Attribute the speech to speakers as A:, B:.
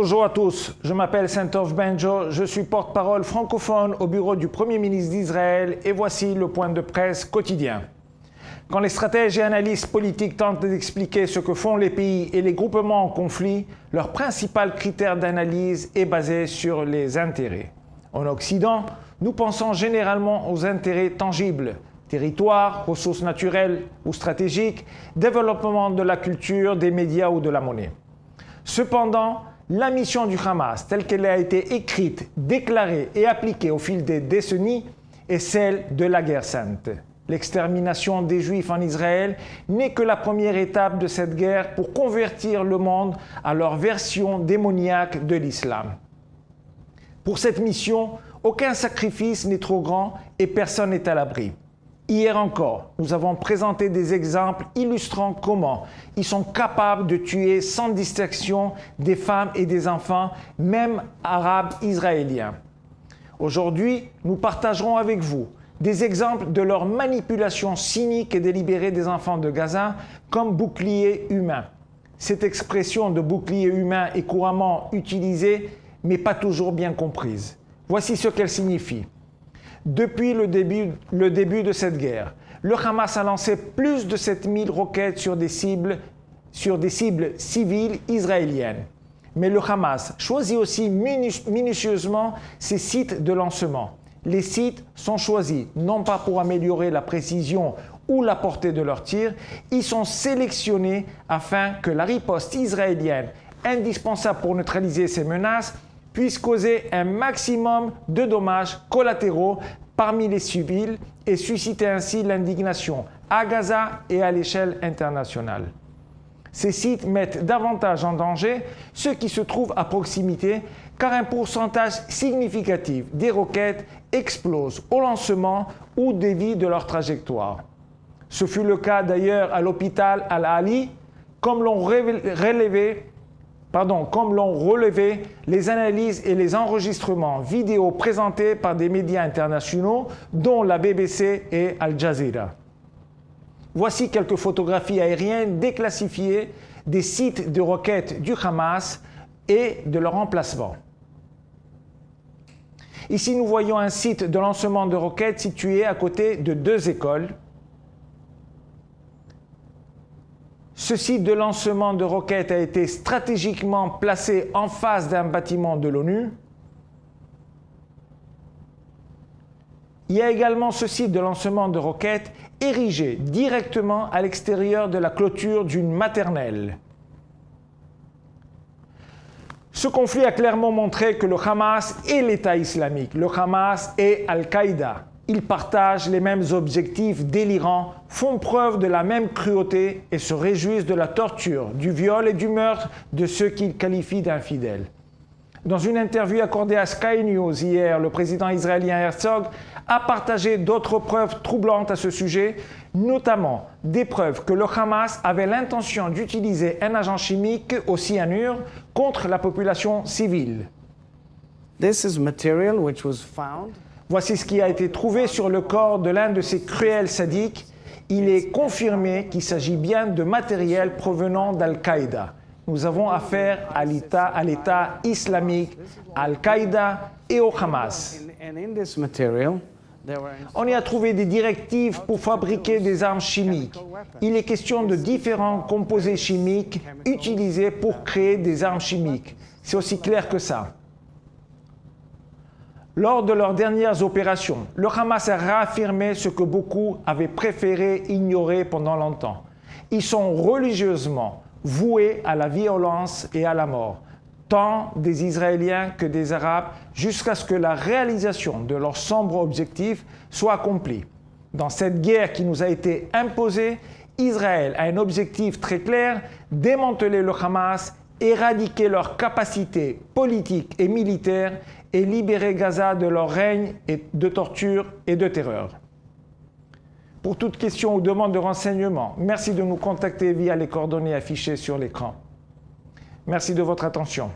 A: Bonjour à tous, je m'appelle Saint-Ov Benjo, je suis porte-parole francophone au bureau du Premier ministre d'Israël et voici le point de presse quotidien. Quand les stratèges et analystes politiques tentent d'expliquer ce que font les pays et les groupements en conflit, leur principal critère d'analyse est basé sur les intérêts. En Occident, nous pensons généralement aux intérêts tangibles, territoire, ressources naturelles ou stratégiques, développement de la culture, des médias ou de la monnaie. Cependant, la mission du Hamas, telle qu'elle a été écrite, déclarée et appliquée au fil des décennies, est celle de la guerre sainte. L'extermination des Juifs en Israël n'est que la première étape de cette guerre pour convertir le monde à leur version démoniaque de l'islam. Pour cette mission, aucun sacrifice n'est trop grand et personne n'est à l'abri. Hier encore, nous avons présenté des exemples illustrant comment ils sont capables de tuer sans distinction des femmes et des enfants, même arabes israéliens. Aujourd'hui, nous partagerons avec vous des exemples de leur manipulation cynique et délibérée des enfants de Gaza comme bouclier humain. Cette expression de bouclier humain est couramment utilisée, mais pas toujours bien comprise. Voici ce qu'elle signifie. Depuis le début de cette guerre, le Hamas a lancé plus de 7000 roquettes sur des cibles civiles israéliennes. Mais le Hamas choisit aussi minutieusement ses sites de lancement. Les sites sont choisis non pas pour améliorer la précision ou la portée de leurs tirs, ils sont sélectionnés afin que la riposte israélienne, indispensable pour neutraliser ces menaces, puisse causer un maximum de dommages collatéraux parmi les civils et susciter ainsi l'indignation à Gaza et à l'échelle internationale. Ces sites mettent davantage en danger ceux qui se trouvent à proximité car un pourcentage significatif des roquettes explose au lancement ou dévie de leur trajectoire. Ce fut le cas d'ailleurs à l'hôpital Al-Ali, comme l'ont relevé les analyses et les enregistrements vidéo présentés par des médias internationaux, dont la BBC et Al Jazeera. Voici quelques photographies aériennes déclassifiées des sites de roquettes du Hamas et de leur emplacement. Ici, nous voyons un site de lancement de roquettes situé à côté de 2 écoles. Ce site de lancement de roquettes a été stratégiquement placé en face d'un bâtiment de l'ONU. Il y a également ce site de lancement de roquettes érigé directement à l'extérieur de la clôture d'une maternelle. Ce conflit a clairement montré que le Hamas est l'État islamique, le Hamas est Al-Qaïda. Ils partagent les mêmes objectifs délirants, font preuve de la même cruauté et se réjouissent de la torture, du viol et du meurtre de ceux qu'ils qualifient d'infidèles. Dans une interview accordée à Sky News hier, le président israélien Herzog a partagé d'autres preuves troublantes à ce sujet, notamment des preuves que le Hamas avait l'intention d'utiliser un agent chimique au cyanure contre la population civile.
B: This is material which was found.
A: Voici ce qui a été trouvé sur le corps de l'un de ces cruels sadiques. Il est confirmé qu'il s'agit bien de matériel provenant d'Al-Qaïda. Nous avons affaire à l'État islamique, Al-Qaïda et au Hamas. On y a trouvé des directives pour fabriquer des armes chimiques. Il est question de différents composés chimiques utilisés pour créer des armes chimiques. C'est aussi clair que ça. Lors de leurs dernières opérations, le Hamas a réaffirmé ce que beaucoup avaient préféré ignorer pendant longtemps. Ils sont religieusement voués à la violence et à la mort, tant des Israéliens que des Arabes, jusqu'à ce que la réalisation de leur sombre objectif soit accomplie. Dans cette guerre qui nous a été imposée, Israël a un objectif très clair, démanteler le Hamas, éradiquer leurs capacités politiques et militaires et libérer Gaza de leur règne de torture et de terreur. Pour toute question ou demande de renseignement, merci de nous contacter via les coordonnées affichées sur l'écran. Merci de votre attention.